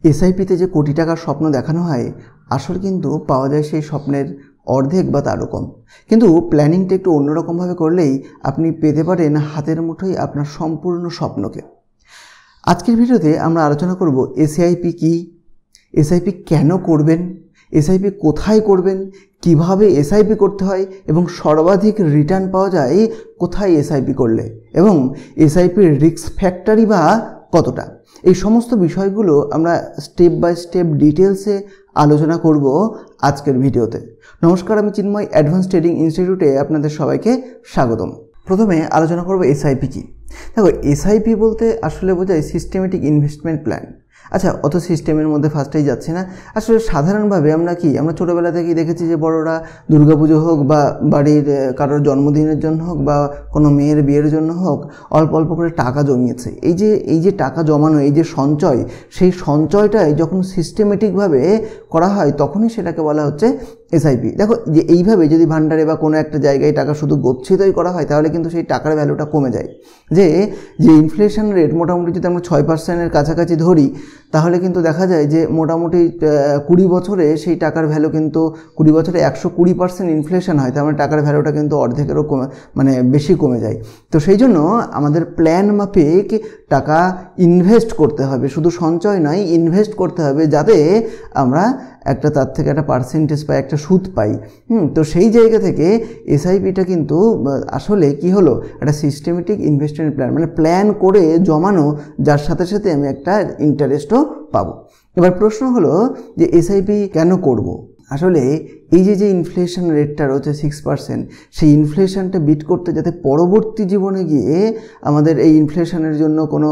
এসআইপিতে যে কোটি টাকার স্বপ্ন দেখানো হয় আসলে কিন্তু পাওয়া যায় সেই স্বপ্নের অর্ধেক বা তারও কম। কিন্তু প্ল্যানিংটা একটু অন্যরকমভাবে করলেই আপনি পেতে পারেন হাতের মুঠোয় আপনার সম্পূর্ণ স্বপ্নকে। আজকের ভিডিওতে আমরা আলোচনা করব এসআইপি কী, এসআইপি কেন করবেন, এসআইপি কোথায় করবেন, কিভাবে এসআইপি করতে হয় এবং সর্বাধিক রিটার্ন পাওয়া যায় কোথায় এসআইপি করলে, এবং এসআইপির রিস্ক ফ্যাক্টরই বা কতটা। এই সমস্ত বিষয়গুলো আমরা স্টেপ বাই স্টেপ ডিটেলসে আলোচনা করব আজকের ভিডিওতে। নমস্কার, আমি চিন্ময়, অ্যাডভান্স ট্রেডিং ইনস্টিটিউটে আপনাদের সবাইকে স্বাগতম। প্রথমে আলোচনা করব এসআইপি কী। দেখো, এসআইপি বলতে আসলে বোঝায় সিস্টেমেটিক ইনভেস্টমেন্ট প্ল্যান। আচ্ছা, অত সিস্টেমের মধ্যে ফার্স্টেই যাচ্ছে না। আসলে সাধারণভাবে আমরা ছোটোবেলা থেকেই দেখেছি যে বড়রা দুর্গাপুজো হোক বা বাড়ির কারোর জন্মদিনের জন্য হোক বা কোনো মেয়ের বিয়ের জন্য হোক অল্প অল্প করে টাকা জমিয়েছে। এই যে টাকা জমানো, এই যে সঞ্চয়, সেই সঞ্চয়টাই যখন সিস্টেমেটিকভাবে করা হয় তখনই সেটাকে বলা হচ্ছে এসআইপি। দেখো, যে এইভাবে যদি ভান্ডারে বা কোনো একটা জায়গায় টাকা শুধু গচ্ছিতই করা হয় তাহলে কিন্তু সেই টাকার ভ্যালুটা কমে যায়। যে ইনফ্লেশন রেট মোটামুটি যদি আমরা 6%-এর কাছাকাছি ধরি তাহলে কিন্তু দেখা যায় যে মোটামুটি 20 বছরে সেই টাকার ভ্যালু কিন্তু 20 বছরে 120% ইনফ্লেশন হয়, তার মানে টাকার ভ্যালুটা কিন্তু অর্ধেকেরও বেশি কমে যায়। তো সেই জন্য আমাদের প্ল্যান মাফিক টাকা ইনভেস্ট করতে হবে, শুধু সঞ্চয় নয়, ইনভেস্ট করতে হবে যাতে আমরা তার থেকে একটা পার্সেন্টেজ পাই, একটা সুদ পাই। তো সেই জায়গা থেকে এসআইপিটা কিন্তু আসলে কি হলো, একটা সিস্টেমেটিক ইনভেস্টমেন্ট প্ল্যান, মানে প্ল্যান করে জমানো যার সাথে সাথে আমি একটা ইন্টারেস্টও পাবো। এবার প্রশ্ন হলো যে এসআইপি কেন করব। আসলে এই যে ইনফ্লেশন রেটটা রয়েছে 6%, সেই ইনফ্লেশনটা বিট করতে যাতে পরবর্তী জীবনে গিয়ে আমাদের এই ইনফ্লেশনের জন্য কোনো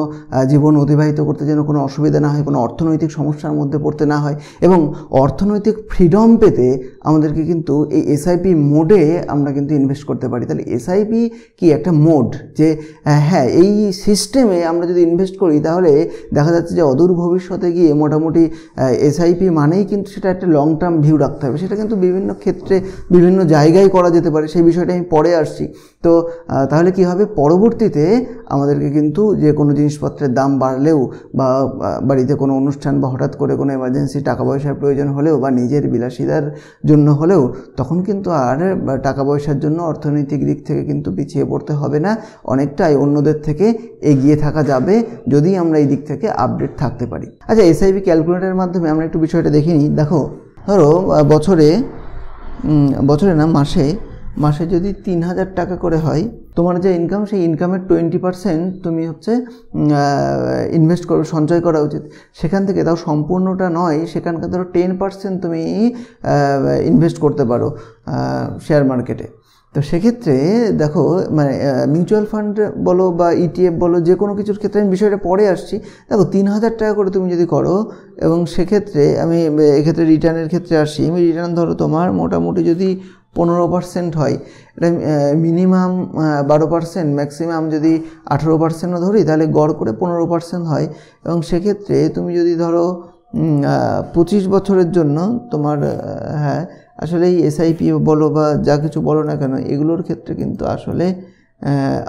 জীবন অতিবাহিত করতে যেন কোনো অসুবিধা না হয়, কোনো অর্থনৈতিক সমস্যার মধ্যে পড়তে না হয়, এবং অর্থনৈতিক ফ্রিডম পেতে আমাদেরকে কিন্তু এই এসআইপি মোডে আমরা কিন্তু ইনভেস্ট করতে পারি। তাহলে এসআইপি কি একটা মোড, যে হ্যাঁ, এই সিস্টেমে আমরা যদি ইনভেস্ট করি তাহলে দেখা যাচ্ছে যে অদূর ভবিষ্যতে গিয়ে মোটামুটি এসআইপি মানেই কিন্তু সেটা একটা লং টার্ম ভিউ রাখতে হবে। সেটা কিন্তু বিভিন্ন ক্ষেত্রে বিভিন্ন জায়গায় করা যেতে পারে, সেই বিষয়টা আমি পরে আসছি। তো তাহলে কি হবে, পরবর্তীতে আমাদেরকে কিন্তু যে কোনো জিনিসপত্রের দাম বাড়লেও বা বাড়িতে কোনো অনুষ্ঠান বা হঠাৎ করে কোনো এমার্জেন্সি টাকা পয়সার প্রয়োজন হলেও বা নিজের বিলাসিতার জন্য হলেও তখন কিন্তু আর টাকা পয়সার জন্য অর্থনৈতিক দিক থেকে কিন্তু পিছিয়ে পড়তে হবে না, অনেকটাই অন্যদের থেকে এগিয়ে থাকা যাবে যদি আমরা এই দিক থেকে আপডেট থাকতে পারি। আচ্ছা, এসআইপি ক্যালকুলেটরের মাধ্যমে আমরা একটু বিষয়টা দেখে নিই। দেখো, ধরো বছরে না, মাসে যদি 3000 টাকা করে হয় তোমার যে ইনকাম, সেই ইনকামের 20% তুমি ইনভেস্ট করো, সঞ্চয় করা উচিত। সেখান থেকে তাও সম্পূর্ণটা নয়, সেখানকার ধরো 10% তুমি ইনভেস্ট করতে পারো শেয়ার মার্কেটে। তো সেক্ষেত্রে দেখো, মিউচুয়াল ফান্ড বলো বা ইটিএফ বলো, যে কোনো কিছুর ক্ষেত্রে আমি বিষয়টা পরে আসছি। দেখো, 3000 টাকা করে তুমি যদি করো, এবং সেক্ষেত্রে আমি এক্ষেত্রে রিটার্নের ক্ষেত্রে আসি। রিটার্ন ধরো তোমার মোটামুটি যদি 15% হয়, এটা মিনিমাম 12%, ম্যাক্সিমাম যদি 18%ও ধরি তাহলে গড় করে 15% হয়। এবং সেক্ষেত্রে তুমি যদি ধরো 25 বছরের জন্য তোমার, হ্যাঁ আসলে এই এসআইপি বলো বা যা কিছু বলো না কেন, এগুলোর ক্ষেত্রে কিন্তু আসলে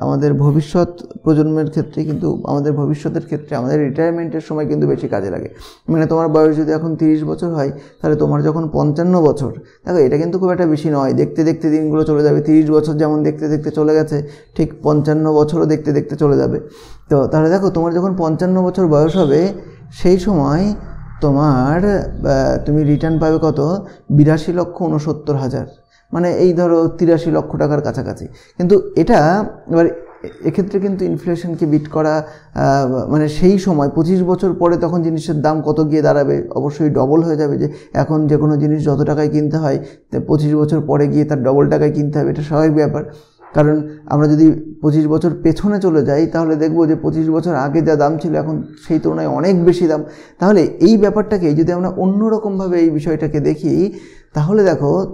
আমাদের ভবিষ্যৎ প্রজন্মের ক্ষেত্রে কিন্তু আমাদের ভবিষ্যতের ক্ষেত্রে আমাদের রিটায়ারমেন্টের সময় কিন্তু বেশি কাজে লাগে। মানে তোমার বয়স যদি এখন 30 বছর হয় তাহলে তোমার যখন 55 বছর, দেখো এটা কিন্তু খুব একটা বেশি নয়, দেখতে দেখতে দিনগুলো চলে যাবে। 30 বছর যেমন দেখতে দেখতে চলে গেছে, ঠিক 55 বছরও দেখতে দেখতে চলে যাবে। তো তাহলে দেখো, তোমার যখন 55 বছর বয়স হবে সেই সময় তুমি রিটার্ন পাবে কত, 82,69,000, মানে এই ধরো 83 লক্ষ টাকার কাছাকাছি। কিন্তু এটা এবার এক্ষেত্রে কিন্তু ইনফ্লেশনকে বিট করা, মানে সেই সময় 25 বছর পরে তখন জিনিসের দাম কত গিয়ে দাঁড়াবে, অবশ্যই ডবল হয়ে যাবে। যে এখন যে কোনো জিনিস যত টাকায় কিনতে হয় 25 বছর পরে গিয়ে তার ডবল টাকায় কিনতে হবে, এটা স্বাভাবিক ব্যাপার। কারণ আমরা যদি 25 বছর পেছনে চলে যাই তাহলে দেখবো যে 25 বছর আগে যা দাম ছিল এখন সেই তুলনায় অনেক বেশি দাম। তাহলে এই ব্যাপারটাকে যদি আমরা অন্যরকমভাবে এই বিষয়টাকে দেখি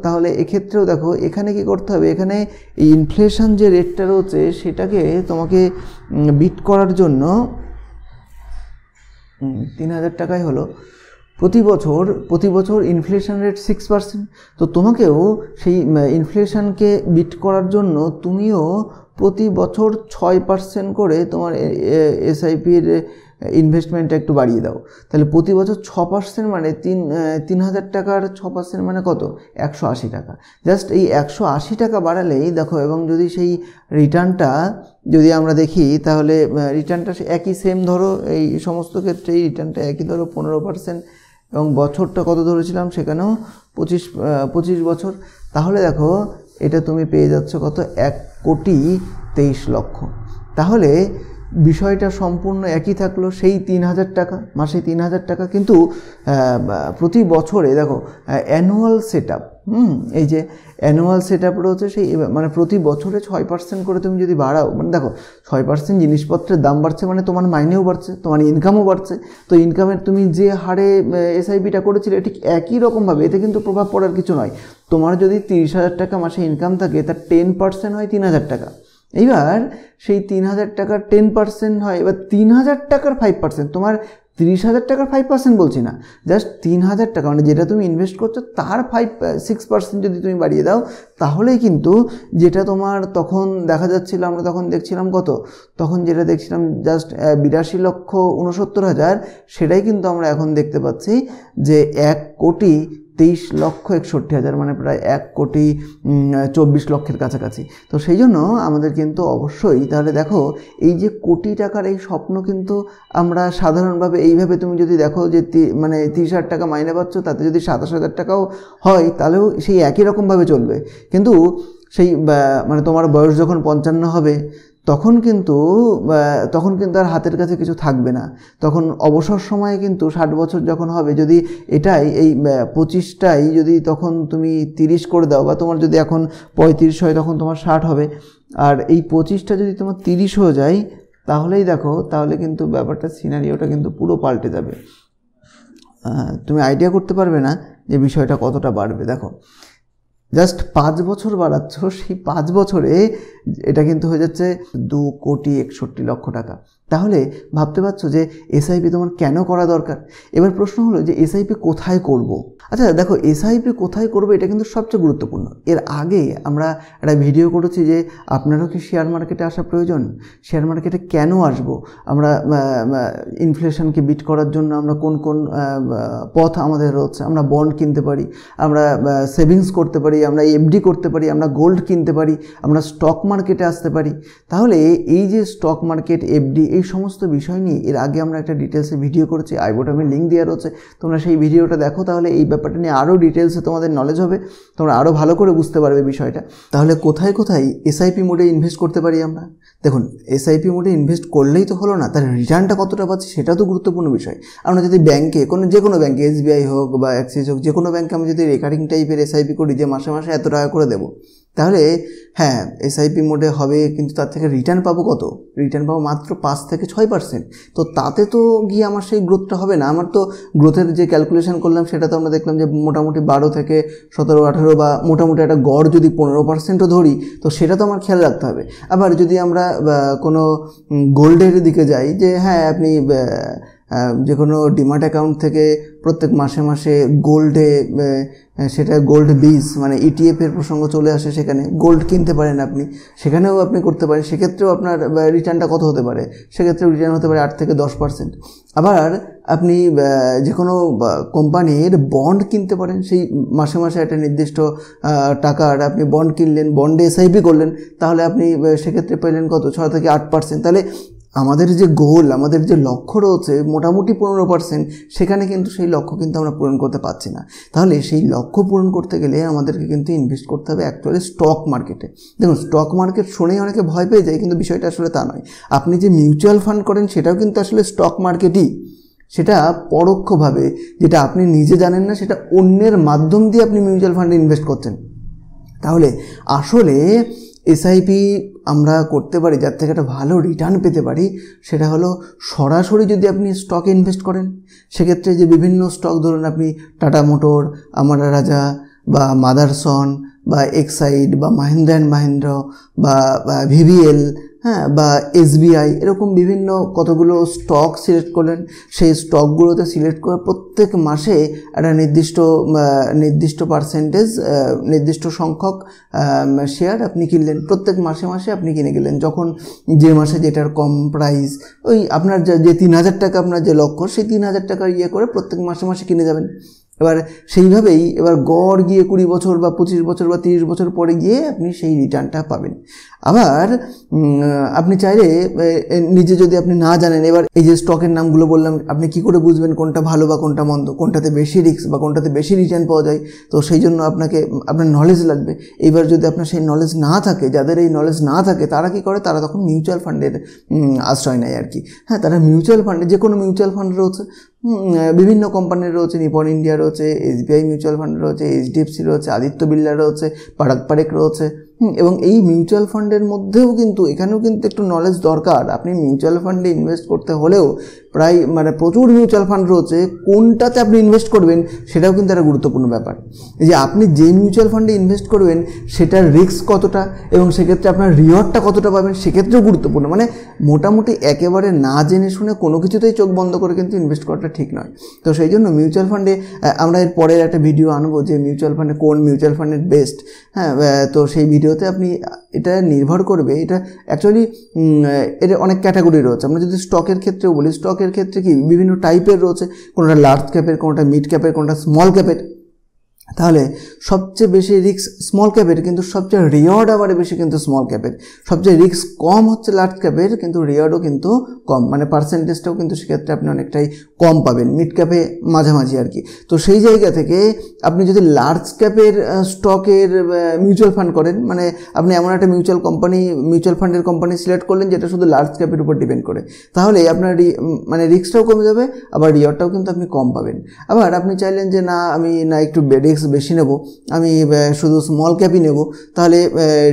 তাহলে এক্ষেত্রেও দেখো, এখানে কি করতে হবে, এখানে এই ইনফ্লেশন যে রেটটা রয়েছে সেটাকে তোমাকে বিট করার জন্য 3000 টাকাই হলো প্রতি বছর ইনফ্লেশন রেট 6%। তো তোমাকেও সেই ইনফ্লেশনকে বিট করার জন্য তুমিও প্রতি বছর 6% করে তোমার এসআইপির ইনভেস্টমেন্টটা একটু বাড়িয়ে দাও, তাহলে প্রতি বছর 6% মানে 3,000 টাকার 6% মানে কত, 180 টাকা। জাস্ট এই 180 টাকা বাড়ালেই দেখো, এবং যদি সেই রিটার্নটা যদি আমরা দেখি তাহলে রিটার্নটা একই সেম ধরো, এই সমস্ত ক্ষেত্রেই রিটার্নটা একই ধরো 15%, এবং বছরটা কত ধরেছিলাম সেখানেও 25 বছর। তাহলে দেখো এটা তুমি পেয়ে যাচ্ছ কত, 1,23,00,000। তাহলে বিষয়টা সম্পূর্ণ একই থাকলো, সেই 3,000 টাকা, মাসে 3,000 টাকা, কিন্তু প্রতি বছরে দেখো অ্যানুয়াল সেট আপ, এই যে অ্যানুয়াল সেট আপ রয়েছে, সেই মানে প্রতি বছরে 6% করে তুমি যদি বাড়াও, মানে দেখো 6% জিনিসপত্রের দাম বাড়ছে মানে তোমার মাইনেও বাড়ছে, তোমার ইনকামও বাড়ছে। তো ইনকামের তুমি যে হারে এসআইপিটা করেছিলে ঠিক একই রকমভাবে, এতে কিন্তু প্রভাব পড়ার কিছু নয়। তোমার যদি 30,000 টাকা মাসে ইনকাম থাকে, তার 10% হয় 3,000 টাকা। এইবার সেই 3,000 টাকার 10% হয়, এবার 3,000 টাকার 5%, তোমার 30,000 টাকার 5% বলছি না, জাস্ট 3,000 টাকা মানে যেটা তুমি ইনভেস্ট করছো তার 6% যদি তুমি বাড়িয়ে দাও, তাহলেই কিন্তু যেটা তোমার তখন দেখা যাচ্ছিল, আমরা তখন দেখছিলাম কত, তখন যেটা দেখছিলাম জাস্ট 82,69,000, সেটাই কিন্তু আমরা এখন দেখতে পাচ্ছি যে 1,23,61,000, মানে প্রায় 1,24,00,000 কাছাকাছি। তো সেই জন্য আমাদের কিন্তু অবশ্যই, তাহলে দেখো এই যে কোটি টাকার এই স্বপ্ন কিন্তু আমরা সাধারণভাবে এইভাবে, তুমি যদি দেখো যে মানে 30,000 টাকা মাইনে পাচ্ছ, তাতে যদি 27,000 টাকাও হয় তাহলেও সেই একই রকমভাবে চলবে। কিন্তু সেই মানে তোমার বয়স যখন 55 হবে, তখন কিন্তু আর হাতের কাছে কিছু থাকবে না। তখন অবসর সময়ে কিন্তু 60 বছর যখন হবে, যদি এটাই এই 25টাই যদি তখন তুমি 30 করে দাও, বা তোমার যদি এখন 35 হয় তখন তোমার 60 হবে, আর এই 25টা যদি তোমার 30 হয়ে যায়, তাহলেই দেখো, তাহলে কিন্তু ব্যাপারটা, সিনারিওটা কিন্তু পুরো পাল্টে যাবে। তুমি আইডিয়া করতে পারবে না যে বিষয়টা কতটা বাড়বে। দেখো জাস্ট 5 বছর বাড়াচ্ছ, সেই 5 বছরে এটা কিন্তু হয়ে যাচ্ছে 2,61,00,000 টাকা। তাহলে ভাবতে পারছো যে এসআইপি তোমার কেন করা দরকার। এবার প্রশ্ন হলো যে এসআইপি কোথায় করব। আচ্ছা দেখো, এসআইপি কোথায় করবো এটা কিন্তু সবচেয়ে গুরুত্বপূর্ণ। এর আগে আমরা একটা ভিডিও করেছি যে আপনারও কি শেয়ার মার্কেটে আসা প্রয়োজন, শেয়ার মার্কেটে কেন আসবো, আমরা ইনফ্লেশনকে বিট করার জন্য আমরা কোন কোন পথ আমাদের রয়েছে, আমরা বন্ড কিনতে পারি, আমরা সেভিংস করতে পারি, আমরা এফডি করতে পারি, আমরা গোল্ড কিনতে পারি, আমরা স্টক মার্কেটে আসতে পারি। তাহলে এই যে স্টক মার্কেট, এফডি, এই সমস্ত বিষয় নিয়ে এর আগে আমরা একটা ডিটেলসে ভিডিও করেছি, আই বাটনে লিঙ্ক দেওয়া রয়েছে, তোমরা সেই ভিডিওটা দেখো, তাহলে এই ব্যাপারটা নিয়ে আরও ডিটেলসে তোমাদের নলেজ হবে, তোমরা আরও ভালো করে বুঝতে পারবে বিষয়টা। তাহলে কোথায় কোথায় এসআইপি মোডে ইনভেস্ট করতে পারি আমরা। দেখুন, এসআইপি মোডে ইনভেস্ট করলেই তো হলো না, তার রিটার্নটা কতটা পাচ্ছি সেটাও তো গুরুত্বপূর্ণ বিষয়। আমরা যদি ব্যাংকে, যে কোনো ব্যাংকে, SBI হোক বা অ্যাক্সিস হোক, যে কোনো ব্যাংকে আমি যদি রেকারিং টাইপের এসআইপি করি, যে মাসে মাসে এত টাকা করে দেবো, তাহলে হ্যাঁ এসআইপি মোডে হবে, কিন্তু তার থেকে রিটার্ন পাবো কত, রিটার্ন পাবো মাত্র 5 থেকে 6%। তো তাতে তো গিয়ে আমার সেই গ্রোথটা হবে না। আমার তো গ্রোথের যে ক্যালকুলেশন করলাম সেটা তো আমরা দেখলাম যে মোটামুটি 12 থেকে 17-18, বা মোটামুটি একটা গড় যদি 15%ও ধরি, তো সেটা তো আমার খেয়াল রাখতে হবে। আবার যদি আমরা কোনো গোল্ডের দিকে যাই, যে হ্যাঁ আপনি যে কোনো ডিমাট অ্যাকাউন্ট থেকে প্রত্যেক মাসে মাসে গোল্ডে, সেটা গোল্ড বীজ মানে ইটিএফের প্রসঙ্গ চলে আসে, সেখানে গোল্ড কিনতে পারেন আপনি, সেখানেও আপনি করতে পারেন। সেক্ষেত্রেও আপনার রিটার্নটা কত হতে পারে, সেক্ষেত্রেও রিটার্ন হতে পারে 8 থেকে 10%। আবার আপনি যে কোনো কোম্পানির বন্ড কিনতে পারেন, সেই মাসে মাসে একটা নির্দিষ্ট টাকার আপনি বন্ড কিনলেন, বন্ডে এসআইপি করলেন, তাহলে আপনি সেক্ষেত্রে পেলেন কত, 6 থেকে 8%। তাহলে আমাদের যে গোল, আমাদের যে লক্ষ্য রয়েছে মোটামুটি 15%, সেখানে কিন্তু সেই লক্ষ্য কিন্তু আমরা পূরণ করতে পারছি না। তাহলে সেই লক্ষ্য পূরণ করতে গেলে আমাদেরকে কিন্তু ইনভেস্ট করতে হবে অ্যাকচুয়ালি স্টক মার্কেটে। দেখুন, স্টক মার্কেট শুনেই অনেকে ভয় পেয়ে যায়, কিন্তু বিষয়টা আসলে তা নয়। আপনি যে মিউচুয়াল ফান্ড করেন সেটাও কিন্তু আসলে স্টক মার্কেটই, সেটা পরোক্ষভাবে, যেটা আপনি নিজে জানেন না, সেটা অন্যের মাধ্যম দিয়ে আপনি মিউচুয়াল ফান্ডে ইনভেস্ট করছেন। তাহলে আসলে এসআইপি আমরা করতে পারি যার থেকে একটা ভালো রিটার্ন পেতে পারি, সেটা হলো সরাসরি যদি আপনি স্টকে ইনভেস্ট করেন। সেক্ষেত্রে যে বিভিন্ন স্টক, ধরুন আপনি টাটা মোটর, আমারা রাজা, বা মাদারসন, বা এক্সাইড, বা মাহিন্দ্রা অ্যান্ড মাহিন্দ্রা, বা ভিভিএল, হ্যাঁ, বা SBI, এরকম বিভিন্ন কতগুলো স্টক সিলেক্ট করলেন। সেই স্টকগুলোতে সিলেক্ট করে প্রত্যেক মাসে একটা নির্দিষ্ট পার্সেন্টেজ, নির্দিষ্ট সংখ্যক শেয়ার আপনি কিনলেন। প্রত্যেক মাসে মাসে আপনি কিনে গেলেন, যখন যে মাসে যেটার কম প্রাইস, ওই আপনার যে 3000 টাকা আপনার যে লক্ষ্য, সেই 3000 টাকার করে প্রত্যেক মাসে মাসে কিনে যাবেন। এবার সেইভাবেই গড় গিয়ে 20 বছর বা 25 বছর বা 30 বছর পরে গিয়ে আপনি সেই রিটার্নটা পাবেন। আবার আপনি চাইলে নিজে যদি আপনি না জানেন, এবার এই যে স্টকের নামগুলো বললাম, আপনি কি করে বুঝবেন কোনটা ভালো বা কোনটা মন্দ, কোনটাতে বেশি রিস্ক বা কোনটাতে বেশি রিটার্ন পাওয়া যায়? তো সেই জন্য আপনার নলেজ লাগবে। এইবার যদি আপনার সেই নলেজ না থাকে, যাদের এই নলেজ না থাকে তারা কি করে, তারা তখন মিউচুয়াল ফান্ডের আশ্রয় নেয় আর কি। হ্যাঁ, তারা মিউচুয়াল ফান্ডে, যে কোনো মিউচুয়াল ফান্ড রয়েছে, বিভিন্ন কোম্পানির রয়েছে, নিপন ইন্ডিয়া রয়েছে, SBI মিউচুয়াল ফান্ড রয়েছে, HDFC রয়েছে, আদিত্য বিড়লা রয়েছে, পারাক পারেখ রয়েছে। এবং এই মিউচুয়াল ফান্ডের মধ্যেও কিন্তু এখানেও কিন্তু একটু নলেজ দরকার। আপনি মিউচুয়াল ফান্ডে ইনভেস্ট করতে হলেও প্রায় প্রচুর মিউচুয়াল ফান্ড রয়েছে, কোনটাতে আপনি ইনভেস্ট করবেন সেটাও কিন্তু একটা গুরুত্বপূর্ণ ব্যাপার। যে আপনি যে মিউচুয়াল ফান্ডে ইনভেস্ট করবেন সেটার রিস্ক কতটা এবং সেক্ষেত্রে আপনার রিওয়ার্ডটা কতটা পাবেন সেক্ষেত্রেও গুরুত্বপূর্ণ। মোটামুটি একেবারে না জেনে শুনে কোনো কিছুতেই চোখ বন্ধ করে কিন্তু ইনভেস্ট করাটা ঠিক নয়। তো সেই জন্য মিউচুয়াল ফান্ডে আমরা এর পরের একটা ভিডিও আনবো যে মিউচুয়াল ফান্ডে কোন মিউচুয়াল ফান্ডের বেস্ট। হ্যাঁ, তো সেই ভিডিওতে আপনি এটা নির্ভর করবে, এটা অ্যাকচুয়ালি এর অনেক ক্যাটাগরি রয়েছে। আমরা যদি স্টকের ক্ষেত্রেও বলি, স্টকের ক্ষেত্রে কি বিভিন্ন টাইপের রয়েছে, কোনোটা লার্জ ক্যাপের, কোনোটা মিড ক্যাপের, কোনোটা স্মল ক্যাপের। তাহলে সবচেয়ে বেশি রিস্ক স্মল ক্যাপের, কিন্তু সবচেয়ে রিওয়ার্ড আবার বেশি কিন্তু স্মল ক্যাপের। সবচেয়ে রিস্ক কম হচ্ছে লার্জ ক্যাপের, কিন্তু রিওয়ার্ডও কিন্তু কম, পার্সেন্টেজটাও কিন্তু সেক্ষেত্রে আপনি অনেকটাই কম পাবেন। মিড ক্যাপে মাঝামাঝি আর কি। তো সেই জায়গা থেকে আপনি যদি লার্জ ক্যাপের স্টকের মিউচুয়াল ফান্ড করেন, আপনি এমন একটা মিউচুয়াল ফান্ডের কোম্পানি সিলেক্ট করলেন যেটা শুধু লার্জ ক্যাপের উপর ডিপেন্ড করে, তাহলে আপনার রিস্কটাও কমে যাবে, আবার রিওয়ার্ডটাও কিন্তু আপনি কম পাবেন। আবার আপনি চাইলেন যে না, আমি একটু রিস্ক বেশি নেব, আমি শুধু স্মল ক্যাপই নেব, তাহলে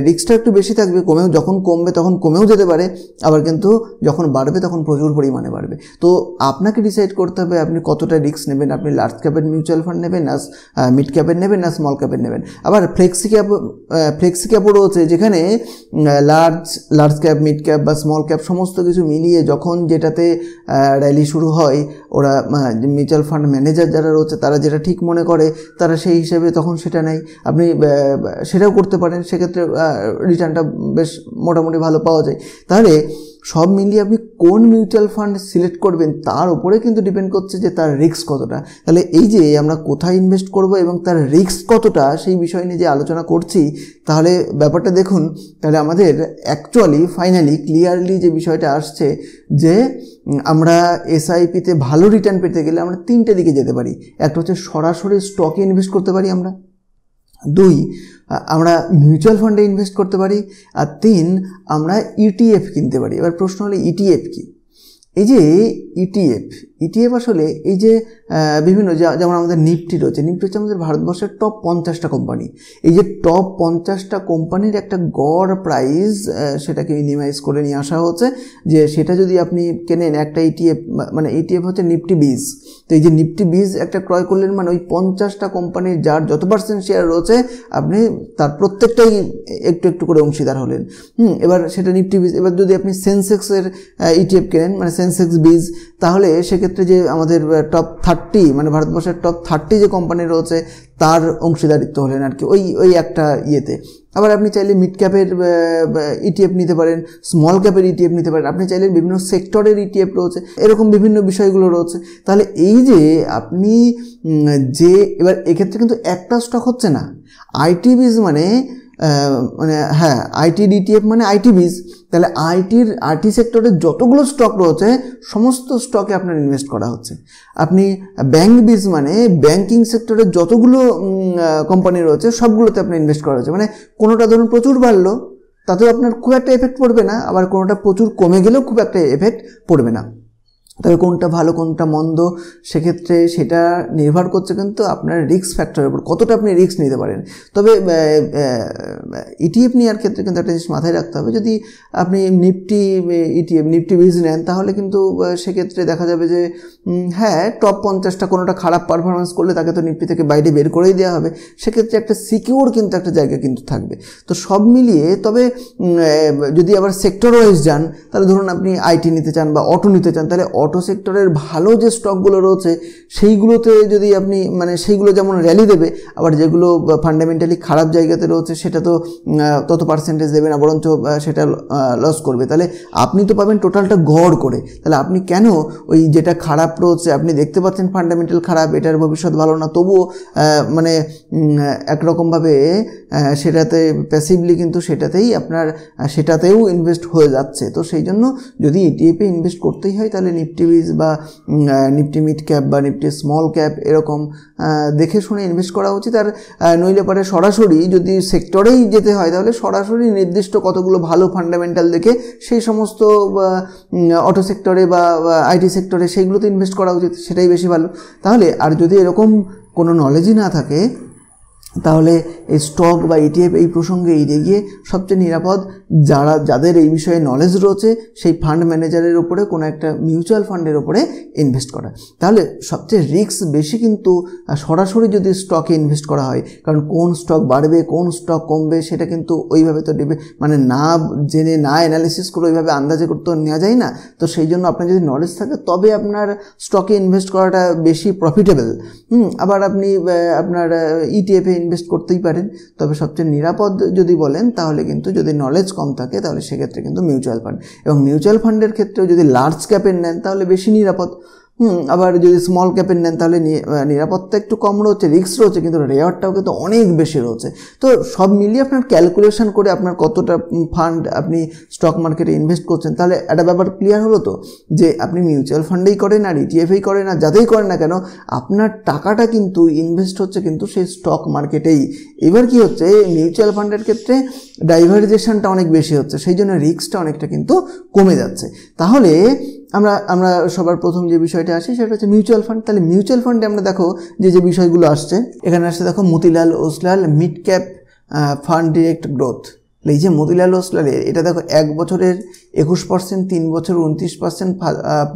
রিস্কটা একটু বেশি থাকবে, যখন কমবে তখন কমেও যেতে পারে, আবার কিন্তু যখন বাড়বে তখন প্রচুর পরিমাণে বাড়বে। তো আপনাকে ডিসাইড করতে হবে আপনি কতটা রিস্ক নেবেন। আপনি লার্জ ক্যাপের মিউচুয়াল ফান্ড নেবেন, না মিড ক্যাপের নেবেন, না স্মল ক্যাপের নেবেন। আবার ফ্লেক্সি ক্যাপও রয়েছে, যেখানে লার্জ ক্যাপ, মিড ক্যাপ বা স্মল ক্যাপ সমস্ত কিছু মিলিয়ে যখন যেটাতে র্যালি শুরু হয়, ওরা মিউচুয়াল ফান্ড ম্যানেজার যারা রয়েছে তারা যেটা ঠিক মনে করে তারা সেই হিসেবে তখন সেটা নেয়। আপনি সেটাও করতে পারেন, সেক্ষেত্রে রিটার্নটা বেশ মোটামুটি ভালো পাওয়া যায়। তাহলে সব মিলিয়ে আপনি কোন মিউচুয়াল ফান্ড সিলেক্ট করবেন তার উপরে কিন্তু ডিপেন্ড করছে যে তার রিস্ক কতটা। তাহলে এই যে আমরা কোথায় ইনভেস্ট করব এবং তার রিস্ক কতটা সেই বিষয় নিয়ে যে আলোচনা করছি, তাহলে ব্যাপারটা দেখুন, তাহলে আমাদের অ্যাকচুয়ালি ফাইনালি ক্লিয়ারলি যে বিষয়টা আসছে যে আমরা SIPতে ভালো রিটার্ন পেতে গেলে আমরা 3টে দিকে যেতে পারি। একটা হচ্ছে সরাসরি স্টকে ইনভেস্ট করতে পারি আমরা, 2 আমরা মিউচুয়াল ফান্ডে ইনভেস্ট করতে পারি, আর 3 আমরা ETF কিনতে পারি। এবার প্রশ্ন হলো ETF কি? এই যে ETF আসলে এই যে বিভিন্ন যেমন আমাদের নিফটি রয়েছে, নিফটি হচ্ছে আমাদের ভারতবর্ষের টপ 50টা কোম্পানি। এই যে টপ 50টা কোম্পানির একটা গড় প্রাইস সেটাকে মিনিমাইজ করে নিয়ে আসা হচ্ছে, যে সেটা যদি আপনি কেনেন একটা ETF, ETF হচ্ছে নিফটি 20। তো এই যে নিফটি 20 একটা ক্রয় করলেন, ওই 50টা কোম্পানির যার যত পার্সেন্ট শেয়ার রয়েছে আপনি তার প্রত্যেকটাই একটু একটু করে অংশীদার হলেন। এবার সেটা নিফটি 20। এবার যদি আপনি সেন্সেক্সের ETF কেনেন, সেন্সেক্স 20, তাহলে সেক্ষেত্রে যে আমাদের টপ 30 ভারতবর্ষের টপ 30 যে কোম্পানি রয়েছে তার অংশীদারিত্ব হলেন আর কি ওই একটা ইয়েতে। আবার আপনি চাইলে মিড ক্যাপের ETF নিতে পারেন, স্মল ক্যাপের ETF নিতে পারেন, আপনি চাইলে বিভিন্ন সেক্টরের ETF রয়েছে, এরকম বিভিন্ন বিষয়গুলো রয়েছে। তাহলে এই যে আপনি এবার এক্ষেত্রে কিন্তু একটা স্টক হচ্ছে না, ITBs আইটি ETF ITBs। তাহলে আইটি সেক্টরের যতগুলো স্টক রয়েছে সমস্ত স্টকে আপনার ইনভেস্ট করা হচ্ছে। আপনি ব্যাংক ব্যাংকিং সেক্টরের যতগুলো কোম্পানি রয়েছে সবগুলোতে আপনার ইনভেস্ট করা হচ্ছে। কোনোটা ধরুন প্রচুর বাড়লো তাতেও আপনার খুব একটা এফেক্ট পড়বে না, আবার কোনোটা প্রচুর কমে গেলেও খুব একটা এফেক্ট পড়বে না। তবে কোনটা ভালো কোনটা মন্দ সেক্ষেত্রে সেটা নির্ভর করছে কিন্তু আপনার রিস্ক ফ্যাক্টরের উপর, কতটা আপনি রিস্ক নিতে পারেন। তবে ইটিএফ নেওয়ার ক্ষেত্রে কিন্তু একটা জিনিস মাথায় রাখতে হবে, যদি আপনি নিফটি ইটিএফ নিফটি বীজ নেন তাহলে কিন্তু সেক্ষেত্রে দেখা যাবে যে হ্যাঁ টপ 50টা কোনোটা খারাপ পারফরমেন্স করলে তাকে তো নিফটি থেকে বাইরে বের করেই দেওয়া হবে, সেক্ষেত্রে একটা সিকিউর কিন্তু একটা জায়গা কিন্তু থাকবে। তো সব মিলিয়ে তবে যদি আবার সেক্টর ওয়াইজ যান তাহলে ধরুন আপনি আইটি নিতে চান বা অটো নিতে চান, তাহলে অটো সেক্টরের ভালো যে স্টকগুলো রয়েছে সেইগুলোতে যদি আপনি মানে সেইগুলো যেমন র্যালি দেবে, আবার যেগুলো ফান্ডামেন্টালি খারাপ জায়গাতে রয়েছে সেটা তো তত পার্সেন্টেজ দেবে না, বরঞ্চ সেটা লস করবে। তাহলে আপনি তো পাবেন টোটালটা গড় করে। তাহলে আপনি কেন ওই যেটা খারাপ রয়েছে আপনি দেখতে পাচ্ছেন ফান্ডামেন্টাল খারাপ, এটার ভবিষ্যৎ ভালো না, তবুও মানে একরকমভাবে সেটাতে প্যাসিভলি কিন্তু সেটাতেও ইনভেস্ট হয়ে যাচ্ছে। তো সেই জন্য যদি ইটিএফে ইনভেস্ট করতেই হয় তাহলে নিফটি বীজ বা নিফটি মিড ক্যাপ বা নিফটি স্মল ক্যাপ এরকম দেখে শুনে ইনভেস্ট করা উচিত। আর নইলে পরে সরাসরি যদি সেক্টরেই যেতে হয় তাহলে সরাসরি নির্দিষ্ট কতগুলো ভালো ফান্ডামেন্টাল দেখে সেই সমস্ত অটো সেক্টরে বা আইটি সেক্টরে সেইগুলোতে ইনভেস্ট করা উচিত, সেটাই বেশি ভালো। তাহলে আর যদি এরকম কোনো নলেজই না থাকে তাহলে এই স্টক বা ইটিএফ এই প্রসঙ্গে এড়িয়ে গিয়ে সবচেয়ে নিরাপদ যাদের এই বিষয়ে নলেজ রয়েছে সেই ফান্ড ম্যানেজারের উপরে কোনো একটা মিউচুয়াল ফান্ডের উপরে ইনভেস্ট করা। তাহলে সবচেয়ে রিস্ক বেশি কিন্তু সরাসরি যদি স্টকে ইনভেস্ট করা হয়, কারণ কোন স্টক বাড়বে কোন স্টক কমবে সেটা কিন্তু ওইভাবে তো মানে না জেনে না অ্যানালিসিস করে ওইভাবে আন্দাজে করতে নেওয়া যায় না। তো সেই জন্য আপনার যদি নলেজ থাকে তবে আপনার স্টকে ইনভেস্ট করাটা বেশি প্রফিটেবল। আবার আপনি আপনার ইটিএফে ইনভেস্ট করতেই পারেন, তবে সবচেয়ে নিরাপদ যদি বলেন তাহলে কিন্তু যদি নলেজ কম থাকে তাহলে সেক্ষেত্রে কিন্তু মিউচুয়াল ফান্ড, এবং মিউচুয়াল ফান্ডের ক্ষেত্রেও যদি লার্জ ক্যাপের নেন তাহলে বেশি নিরাপদ। আবার যদি স্মল ক্যাপের নেন তাহলে নিরাপত্তা একটু কম রয়েছে, রিস্ক রয়েছে, কিন্তু রেওয়ার্ডটাও কিন্তু অনেক বেশি রয়েছে। তো সব মিলিয়ে আপনার ক্যালকুলেশন করে আপনার কতটা ফান্ড আপনি স্টক মার্কেটে ইনভেস্ট করছেন, তাহলে একটা ব্যাপার ক্লিয়ার হলো তো যে আপনি মিউচুয়াল ফান্ডেই করেন আর ইটিএফেই করেন আর যাতেই করেন না কেন আপনার টাকাটা কিন্তু ইনভেস্ট হচ্ছে কিন্তু সেই স্টক মার্কেটেই। এবার কি হচ্ছে, মিউচুয়াল ফান্ডের ক্ষেত্রে ডাইভার্জেশনটা অনেক বেশি হচ্ছে, সেই জন্য রিস্কটা অনেকটা কিন্তু কমে যাচ্ছে। তাহলে আমরা সবার প্রথম যে বিষয়টা আসে সেটা হচ্ছে মিউচুয়াল ফান্ড। তাহলে মিউচুয়াল ফান্ডে আমরা দেখো যে বিষয়গুলো আসছে, এখানে আসছে দেখো Motilal Oswal mid cap fund direct growth. এই যে মতিলাল ওসলালের এটা দেখো 1 বছরের 21%, 3 বছর 29%,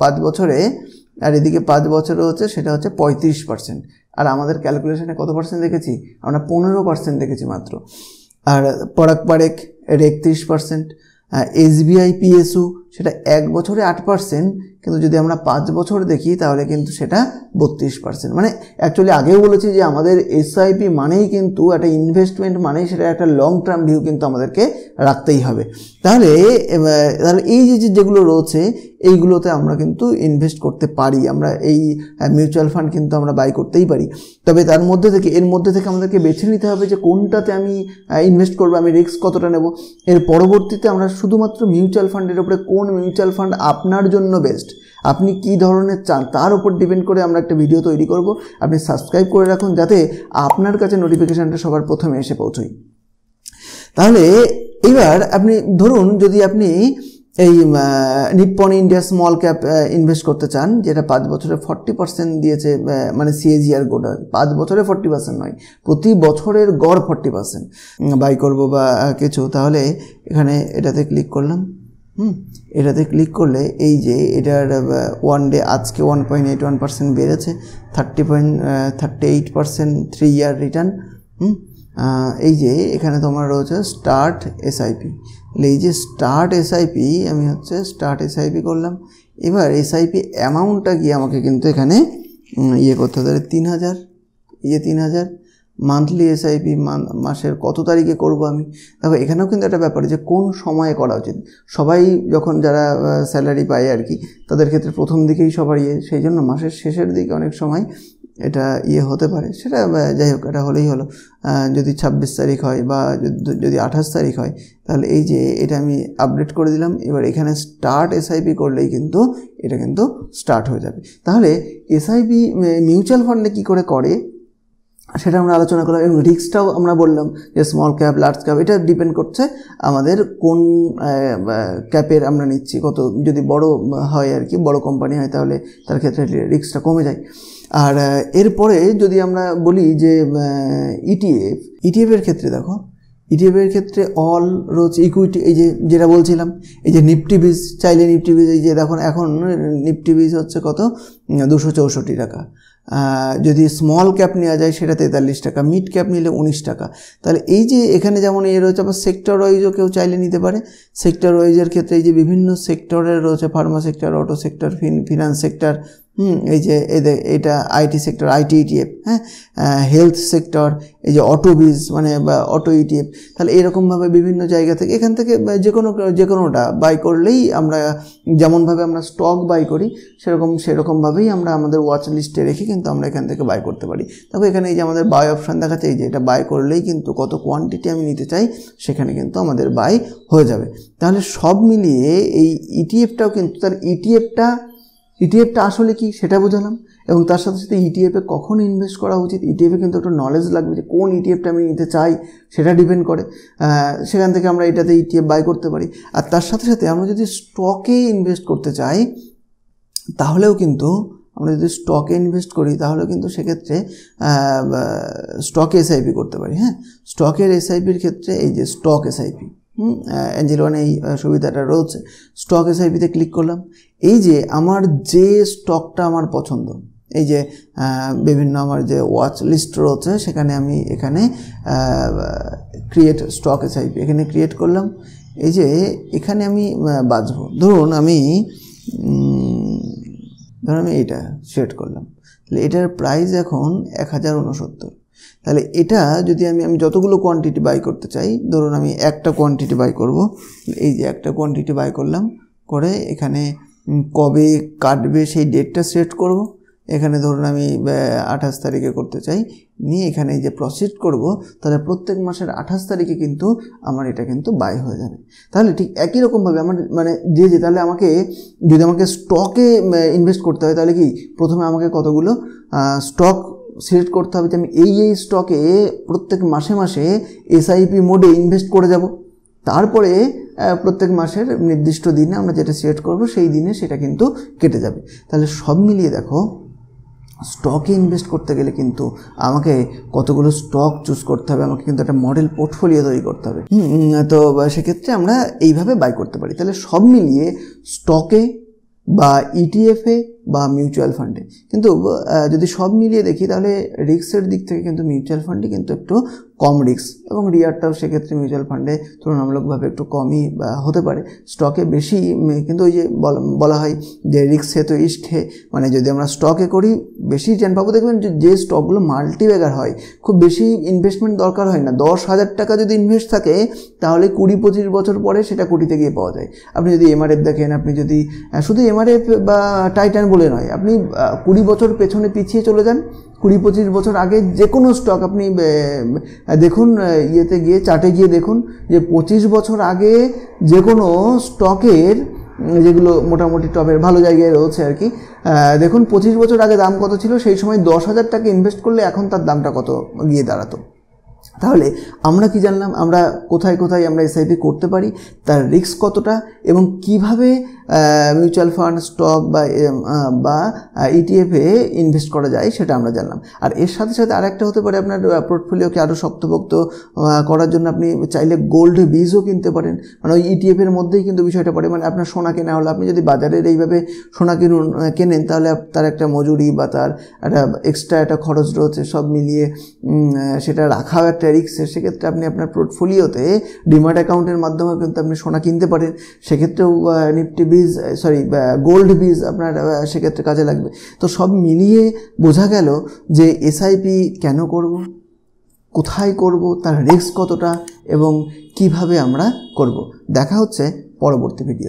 5 বছরে, আর এদিকে 5 বছরে হচ্ছে সেটা হচ্ছে 35%। আর আমাদের ক্যালকুলেশনে কত পার্সেন্ট দেখেছি আমরা? 15% দেখেছি মাত্র। আর পরাগ পারেখ এর 31%, এসবিআই পিএসইউ সেটা 1 বছরে 8%, কিন্তু যদি আমরা 5 বছর দেখি তাহলে কিন্তু সেটা 32%। মানে অ্যাকচুয়ালি আগেও বলেছি যে আমাদের এসআইপি মানেই কিন্তু একটা ইনভেস্টমেন্ট, মানেই সেটা একটা লং টার্ম ভিউ কিন্তু আমাদেরকে রাখতেই হবে। তাহলে এই যেগুলো রয়েছে এইগুলোতে আমরা কিন্তু ইনভেস্ট করতে পারি, আমরা এই মিউচুয়াল ফান্ড কিন্তু আমরা বাই করতেই পারি। তবে এর মধ্যে থেকে আমাদেরকে বেছে নিতে হবে যে কোনটাতে আমি ইনভেস্ট করবো, আমি রিস্ক কতটা নেব। এর পরবর্তীতে আমরা শুধুমাত্র মিউচুয়াল ফান্ডের উপরে কোন মিউচুয়াল ফান্ড আপনার জন্য বেস্ট, আপনি কি ধরনের চান তার উপর ডিপেন্ড করে আমরা একটা ভিডিও তৈরি করব। আপনি সাবস্ক্রাইব করে রাখুন যাতে আপনার কাছে নোটিফিকেশানটা সবার প্রথমে এসে পৌঁছয়। তাহলে এবার আপনি ধরুন যদি আপনি এই Nippon India small cap invest করতে চান, যেটা 5 বছরে 40% দিয়েছে, মানে সিএজিআর গোটা 5 বছরে 40% নয়, প্রতি বছরের গড় 40% বাই করব বা কিছু, তাহলে এখানে এটাতে ক্লিক করলাম। এটাতে ক্লিক করলে এই যে এটার 1 ডে আজকে 1.81% বেড়েছে, 30.38% 3 ইয়ার রিটার্ন। এই যে এখানে তোমার রয়েছে স্টার্ট এসআইপি। এই যে স্টার্ট এসআইপি, আমি হচ্ছে স্টার্ট এসআইপি করলাম। এবার এসআইপি অ্যামাউন্টটা গিয়ে আমাকে কিন্তু এখানে করতে হবে 3000, 3000 মান্থলি এসআইপি মাসের কত তারিখে করব আমি। দেখো এখানেও কিন্তু একটা ব্যাপার যে কোন সময়ে করা উচিত। সবাই যখন যারা স্যালারি পায় আর কি তাদের ক্ষেত্রে প্রথম দিকেই সবার সেই জন্য মাসের শেষের দিকে অনেক সময় এটা হতে পারে, সেটা যাই হোক এটা হলেই হলো। যদি 26 তারিখ হয় বা যদি 28 তারিখ হয় তাহলে এই যে এটা আমি আপডেট করে দিলাম। এবার এখানে স্টার্ট এসআইপি করলেই কিন্তু এটা কিন্তু স্টার্ট হয়ে যাবে। তাহলে এসআইপি মিউচুয়াল ফান্ডে কী করে সেটা আমরা আলোচনা করলাম। এবং রিস্কটাও আমরা বললাম যে স্মল ক্যাপ, লার্জ ক্যাপ, এটা ডিপেন্ড করছে আমাদের কোন ক্যাপের আমরা নিচ্ছি, কত যদি বড় হয় আর কি, বড় কোম্পানি হয় তাহলে তার ক্ষেত্রে রিস্কটা কমে যায়। আর এরপরে যদি আমরা বলি যে ইটিএফের ক্ষেত্রে দেখো, ইটিএফের ক্ষেত্রে অল রয়েছে ইকুইটি, এই যে যেটা বলছিলাম, এই যে নিফটি বিজ, চাইলে নিফটি বিজ, এই যে দেখুন এখন নিফটি বিজ হচ্ছে কত, 264 টাকা। যদি স্মল ক্যাপ নেওয়া যায় সেটা 43 টাকা, মিড ক্যাপ নিলে 19 টাকা। তাহলে এই যে এখানে যেমন রয়েছে, আবার সেক্টর ওয়াইজও কেউ চাইলে নিতে পারে। সেক্টর ওয়াইজের ক্ষেত্রে এই যে বিভিন্ন সেক্টরের রয়েছে, Pharma sector, auto sector, finance sector, এই যে এটা আইটি সেক্টর, আইটি ইটিএফ, হ্যাঁ, হেলথ সেক্টর, এই যে অটো বিজ মানে বা অটো ইটিএফ। তাহলে এরকমভাবে বিভিন্ন জায়গা থেকে, এখান থেকে যে কোনোটা বাই করলেই আমরা, যেমনভাবে আমরা স্টক বাই করি সেরকমভাবেই আমরা আমাদের ওয়াচ লিস্টে রেখে কিন্তু আমরা এখান থেকে বাই করতে পারি। তবে এখানে এই যে আমাদের বাই অপশান দেখাচ্ছে, এই যে এটা বাই করলেই কিন্তু কত কোয়ান্টিটি আমি নিতে চাই সেখানে কিন্তু আমাদের বাই হয়ে যাবে। তাহলে সব মিলিয়ে এই ইটিএফটাও কিন্তু, তার ইটিএফটা আসলে কি সেটা বোঝালাম, এবং তার সাথে সাথে ইটিএফে কখন ইনভেস্ট করা উচিত, ইটিএফে কিন্তু একটা নলেজ লাগবে যে কোন ইটিএফটা আমি নিতে চাই সেটা ডিপেন্ড করে, সেখান থেকে আমরা এটাতে ইটিএফ বাই করতে পারি। আর তার সাথে সাথে আমরা যদি স্টকে ইনভেস্ট করতে চাই তাহলেও কিন্তু, আমরা যদি স্টকে ইনভেস্ট করি তাহলে কিন্তু সেক্ষেত্রে স্টকে এসআইপি করতে পারি। হ্যাঁ, স্টকের এসআইপির ক্ষেত্রে এই যে স্টক এসআইপি, এঞ্জেল ওয়ানে এই সুবিধাটা রয়েছে। স্টক এসআইপিতে ক্লিক করলাম, এই যে আমার যে স্টকটা আমার পছন্দ, এই যে বিভিন্ন আমার যে ওয়াচ লিস্ট রয়েছে সেখানে আমি এখানে ক্রিয়েট স্টক এসআইপি এখানে ক্রিয়েট করলাম। এই যে এখানে আমি বাছবো, ধরুন আমি এইটা সিলেক্ট করলাম, তাহলে এটার প্রাইস এখন 1069। তাহলে এটা যদি আমি যতগুলো কোয়ান্টিটি বাই করতে চাই, ধরুন আমি একটা কোয়ান্টিটি বাই করব, এই যে একটা কোয়ান্টিটি বাই করলাম, করে এখানে কবে কাটবে সেই ডেটটা সিলেক্ট করব। এখানে ধরুন আমি 28 তারিখে করতে চাই, নিয়ে এখানে যে প্রসিড করব, তাহলে প্রত্যেক মাসের 28 তারিখে কিন্তু আমার এটা কিন্তু বাই হয়ে যাবে। তাহলে ঠিক একই রকমভাবে আমার মানে তাহলে যদি আমাকে স্টকে ইনভেস্ট করতে হয়, তাহলে কি প্রথমে আমাকে কতগুলো স্টক সিলেক্ট করতে হবে যে আমি এই স্টকে প্রত্যেক মাসে মাসে এসআইপি মোডে ইনভেস্ট করে যাব। তারপরে প্রত্যেক মাসের নির্দিষ্ট দিনে আমরা যেটা সিলেক্ট করব সেই দিনে সেটা কিন্তু কেটে যাবে। তাহলে সব মিলিয়ে দেখো, স্টকে ইনভেস্ট করতে গেলে কিন্তু আমাকে কতগুলো স্টক চুজ করতে হবে, আমাকে কিন্তু একটা মডেল পোর্টফোলিও তৈরি করতে হবে। তো সেক্ষেত্রে আমরা এইভাবে বাই করতে পারি। তাহলে সব মিলিয়ে স্টকে বা ইটিএফে বা মিউচুয়াল ফান্ডে, কিন্তু যদি সব মিলিয়ে দেখি তাহলে রিস্কের দিক থেকে কিন্তু মিউচুয়াল ফান্ডে কিন্তু একটু কম রিস্ক, এবং রিয়ারটাও সেক্ষেত্রে মিউচুয়াল ফান্ডে তুলনামূলকভাবে একটু কমই হতে পারে, স্টকে বেশি। কিন্তু ওই যে বলা হয় যে রিস্ক হে তো ইস্ক হে, মানে যদি আমরা স্টকে করি বেশি রিটার্ন পাবো। দেখবেন যে স্টকগুলো মাল্টিব্যাগার হয়, খুব বেশি ইনভেস্টমেন্ট দরকার হয় না। 10,000 টাকা যদি ইনভেস্ট থাকে তাহলে 20-25 বছর পরে সেটা কোটিতে গিয়ে পাওয়া যায়। আপনি যদি এমআরএফ দেখেন, আপনি যদি শুধু এমআরএফ বা টাইটান বলে নয়, আপনি 20 বছর পেছনে পিছিয়ে চলে যান, 20-25 বছর আগে যে কোনো স্টক আপনি দেখুন, ইয়েতে গিয়ে চার্টে গিয়ে দেখুন যে 25 বছর আগে যে কোনো স্টকের যেগুলো মোটামুটি টপের ভালো জায়গায় রয়েছে আর কি, দেখুন 25 বছর আগে দাম কত ছিল, সেই সময় 10,000 টাকা ইনভেস্ট করলে এখন তার দামটা কত গিয়ে দাঁড়াতো। তাহলে আমরা কি জানলাম, আমরা কোথায় কোথায় আমরা এসআইপি করতে পারি, তার রিস্ক কতটা, এবং কিভাবে মিউচুয়াল ফান্ড, স্টক বা ইটিএফে ইনভেস্ট করা যায় সেটা আমরা জানলাম। আর এর সাথে সাথে আরেকটা হতে পারে, আপনার পোর্টফোলিওকে আরও শক্তপোক্ত করার জন্য আপনি চাইলে গোল্ড বীজও কিনতে পারেন। মানে ওই ইটিএফের মধ্যেই কিন্তু বিষয়টা পড়ে, মানে আপনার সোনা কেনা হলো, আপনি যদি বাজারের এইভাবে সোনা কেনেন তাহলে তার একটা মজুরি বা তার একটা এক্সট্রা একটা খরচ রয়েছে, সব মিলিয়ে সেটা রাখাও একটা রিস্কের। সেক্ষেত্রে আপনি আপনার পোর্টফোলিওতে ডিম্যাট অ্যাকাউন্টের মাধ্যমে কিন্তু আপনি সোনা কিনতে পারেন, সেক্ষেত্রেও নিফটি বীজ গোল্ড বীজ আপনার সেক্ষেত্রে কাজে লাগবে। তো সব মিলিয়ে বোঝা গেল যে এসআইপি কেন করব, কোথায় করব, তার রিস্ক কতটা এবং কিভাবে আমরা করব। দেখা হচ্ছে পরবর্তী ভিডিও।